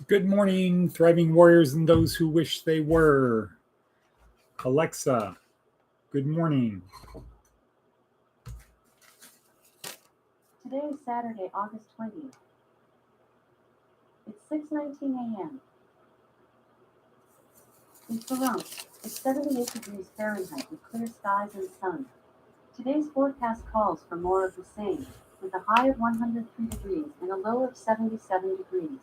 Good morning, thriving warriors and those who wish they were. Alexa, good morning. Today is Saturday, August 20th. It's 6:19 a.m. In Toronto, it's 78 degrees Fahrenheit with clear skies and sun. Today's forecast calls for more of the same, with a high of 103 degrees and a low of 77 degrees.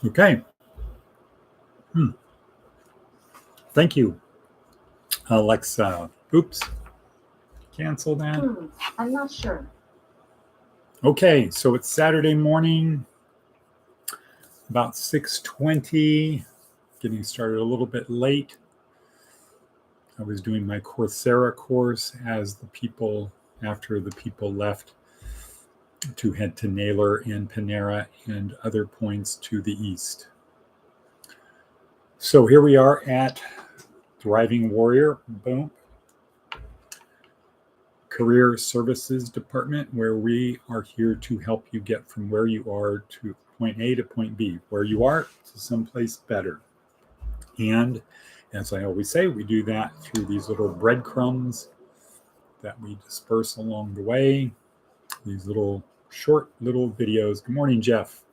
Okay. Thank you, Alexa. Oops. Cancel that. I'm not sure. Okay, so it's Saturday morning, about 6:20, getting started a little bit late. I was doing my Coursera course after the people left to head to Naylor and Panera and other points to the east. So here we are at Thriving Warrior, boom, Career Services Department, where we are here to help you get from where you are to point A to point B, where you are to someplace better. And as I always say, we do that through these little breadcrumbs that we disperse along the way, these short little videos. Good morning, Jeff.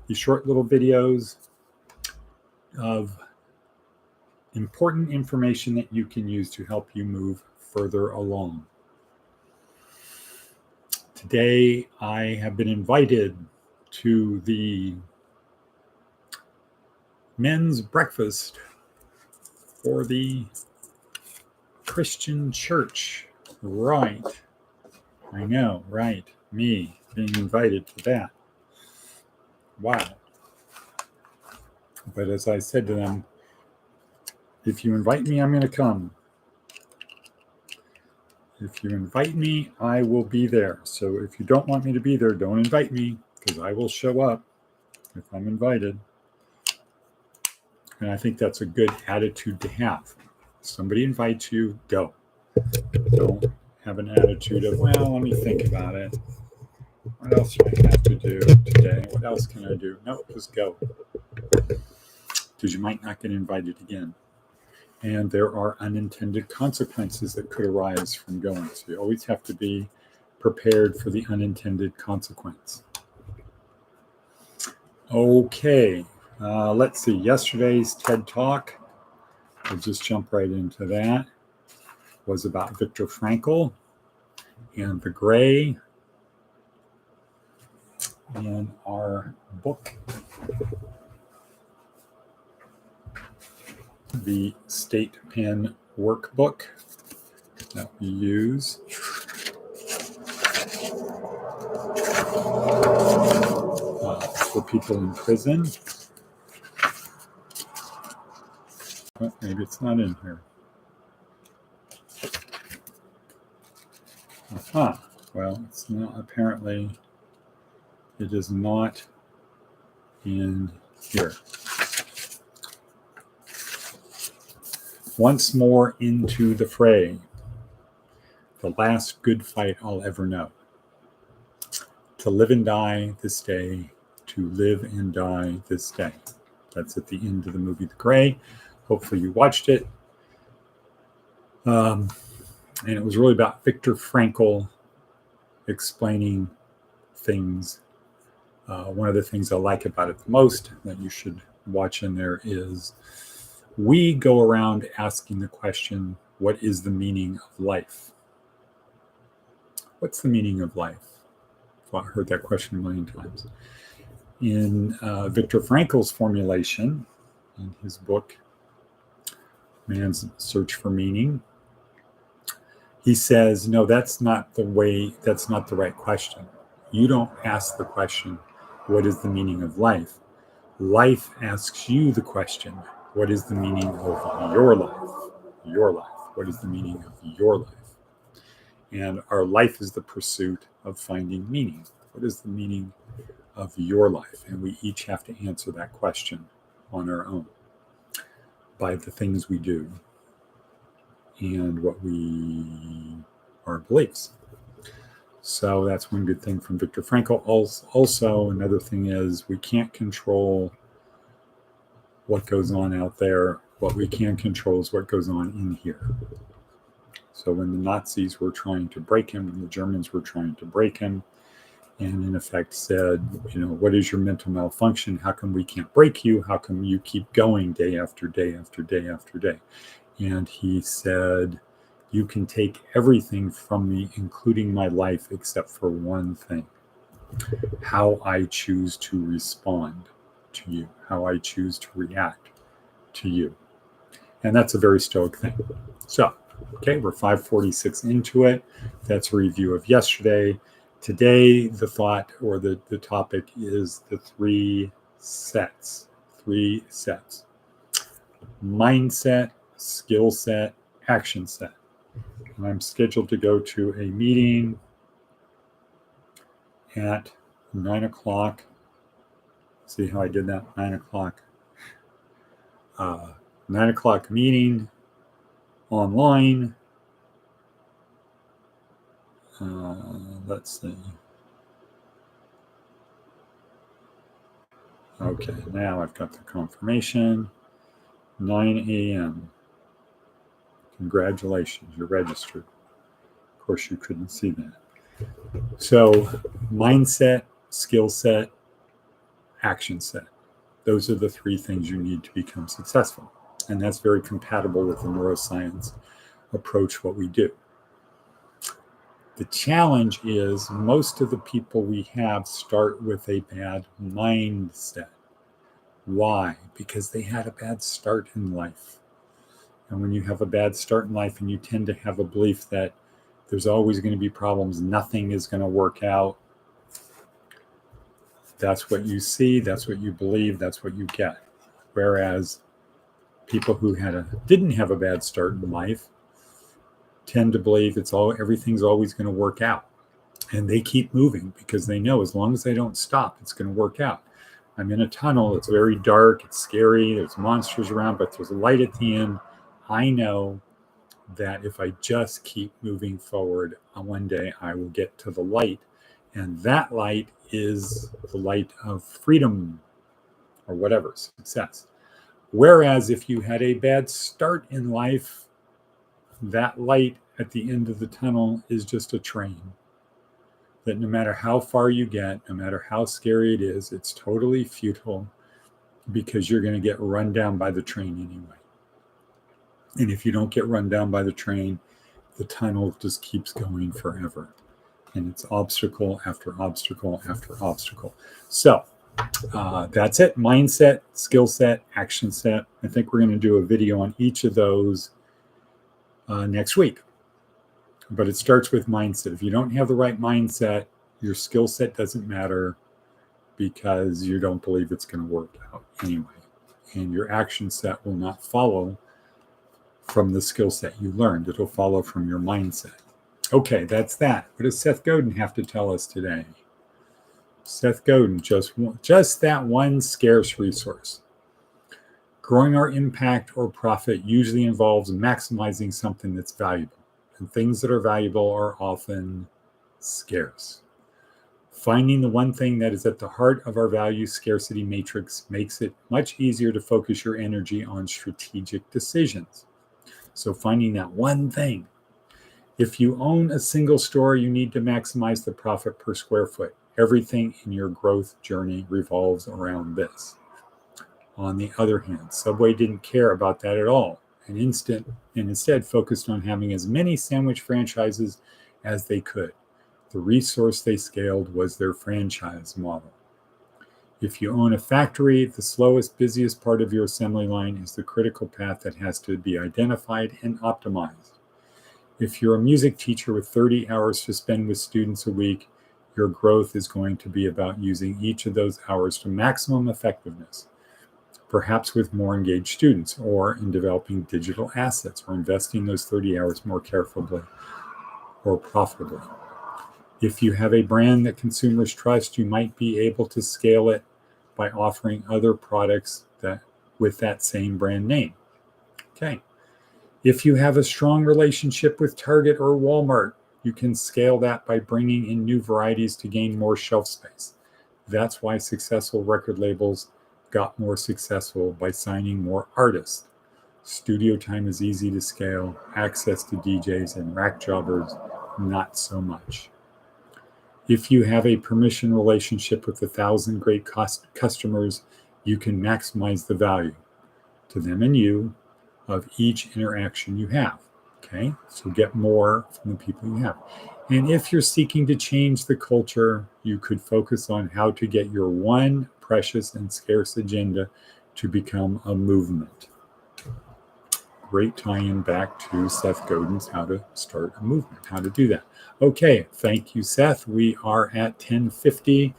These short little videos of important information that you can use to help you move further along. Today, I have been invited to the men's breakfast for the Christian church. Right. I know, right. Me being invited to that. Wow. But as I said to them, if you invite me, I'm going to come. If you invite me, I will be there. So if you don't want me to be there, don't invite me, because I will show up if I'm invited. And I think that's a good attitude to have. If somebody invites you, go. Don't have an attitude of, well, let me think about it. What else do I have to do today? What else can I do? No, just go. Because you might not get invited again. And there are unintended consequences that could arise from going. So you always have to be prepared for the unintended consequence. Okay, let's see. Yesterday's TED Talk, I'll just jump right into that, was about Viktor Frankl and the gray. And our book, the State Pen workbook that we use. For people in prison. But maybe it's not in here. Well, it's not, apparently it is not in here. Once more into the fray. The last good fight I'll ever know. To live and die this day. To live and die this day. That's at the end of the movie The Gray. Hopefully you watched it. And it was really about Viktor Frankl explaining things. One of the things I like about it the most that you should watch in there is we go around asking the question, what is the meaning of life? What's the meaning of life? Well, I heard that question a million times. In Viktor Frankl's formulation, in his book, Man's Search for Meaning, he says, no, that's not the right question. You don't ask the question, what is the meaning of life? Life asks you the question, what is the meaning of your life? Your life. What is the meaning of your life? And our life is the pursuit of finding meaning. What is the meaning of your life? And we each have to answer that question on our own. by the things we do and our beliefs. So that's one good thing from Viktor Frankl. Also, another thing is we can't control what goes on out there. What we can control is what goes on in here. So when the Nazis were trying to break him, when the Germans were trying to break him, and in effect said, what is your mental malfunction? How come we can't break you? How come you keep going day after day after day after day? And he said, you can take everything from me, including my life, except for one thing: how I choose to respond to you, how I choose to react to you. And that's a very Stoic thing. So, okay, we're 5:46 into it. That's a review of yesterday. Today, the thought or the topic is the three sets. Mindset, skill set, action set. And I'm scheduled to go to a meeting at 9 o'clock. See how I did that? 9 o'clock. 9 o'clock meeting online. Let's see. Okay, now I've got the confirmation. 9 a.m. Congratulations, you're registered. Of course, you couldn't see that. So, mindset, skill set, action set. Those are the three things you need to become successful. And that's very compatible with the neuroscience approach, what we do. The challenge is most of the people we have start with a bad mindset. Why? Because they had a bad start in life. And when you have a bad start in life and you tend to have a belief that there's always going to be problems, nothing is going to work out, that's what you see, that's what you believe, that's what you get. Whereas people who didn't have a bad start in life tend to believe everything's always going to work out. And they keep moving because they know as long as they don't stop, it's going to work out. I'm in a tunnel, it's very dark, it's scary, there's monsters around, but there's a light at the end. I know that if I just keep moving forward, one day I will get to the light. And that light is the light of freedom or whatever, success. Whereas if you had a bad start in life, that light at the end of the tunnel is just a train. That no matter how far you get, no matter how scary it is, it's totally futile because you're going to get run down by the train anyway. And if you don't get run down by the train, the tunnel just keeps going forever. And it's obstacle after obstacle after obstacle. So that's it. Mindset, skill set, action set. I think we're going to do a video on each of those next week. But it starts with mindset. If you don't have the right mindset, your skill set doesn't matter because you don't believe it's going to work out anyway. And your action set will not follow from the skill set you learned. It'll follow from your mindset. Okay, that's that. What does Seth Godin have to tell us today? Seth Godin, just that one scarce resource. Growing our impact or profit usually involves maximizing something that's valuable. And things that are valuable are often scarce. Finding the one thing that is at the heart of our value scarcity matrix makes it much easier to focus your energy on strategic decisions. So finding that one thing. If you own a single store, you need to maximize the profit per square foot. Everything in your growth journey revolves around this. On the other hand, Subway didn't care about that at all, and instead focused on having as many sandwich franchises as they could. The resource they scaled was their franchise model. If you own a factory, the slowest, busiest part of your assembly line is the critical path that has to be identified and optimized. If you're a music teacher with 30 hours to spend with students a week, your growth is going to be about using each of those hours to maximum effectiveness, perhaps with more engaged students, or in developing digital assets, or investing those 30 hours more carefully or profitably. If you have a brand that consumers trust, you might be able to scale it by offering other products with that same brand name. Okay. If you have a strong relationship with Target or Walmart, you can scale that by bringing in new varieties to gain more shelf space. That's why successful record labels got more successful by signing more artists. Studio time is easy to scale, access to DJs and rack jobbers, not so much. If you have a permission relationship with 1,000 great customers, you can maximize the value to them and you of each interaction you have. Okay, so get more from the people you have. And if you're seeking to change the culture, you could focus on how to get your one precious and scarce agenda to become a movement. Great tie-in back to Seth Godin's How to Start a Movement, how to do that. Okay, thank you, Seth. We are at 10:50.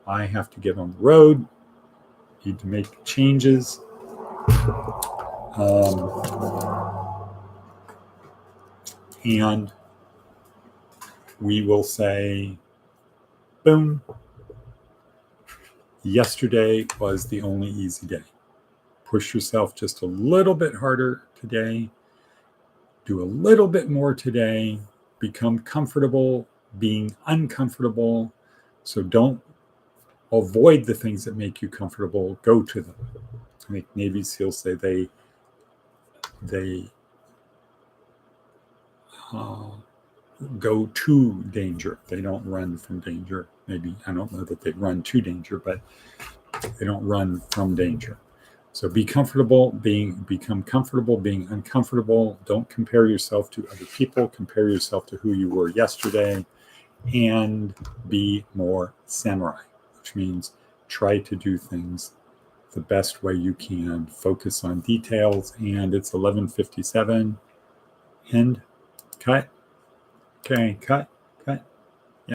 I have to get on the road, need to make changes. And we will say, boom. Yesterday was the only easy day. Push yourself just a little bit harder today. Do a little bit more today. Become comfortable being uncomfortable. So don't avoid the things that make you comfortable. Go to them. I think Navy SEALs say they go to danger. They don't run from danger. Maybe, I don't know that they run to danger, but they don't run from danger. So become comfortable being uncomfortable. Don't compare yourself to other people. Compare yourself to who you were yesterday, and be more samurai, which means try to do things the best way you can. Focus on details. And it's 11:57. End. Cut. Okay, cut.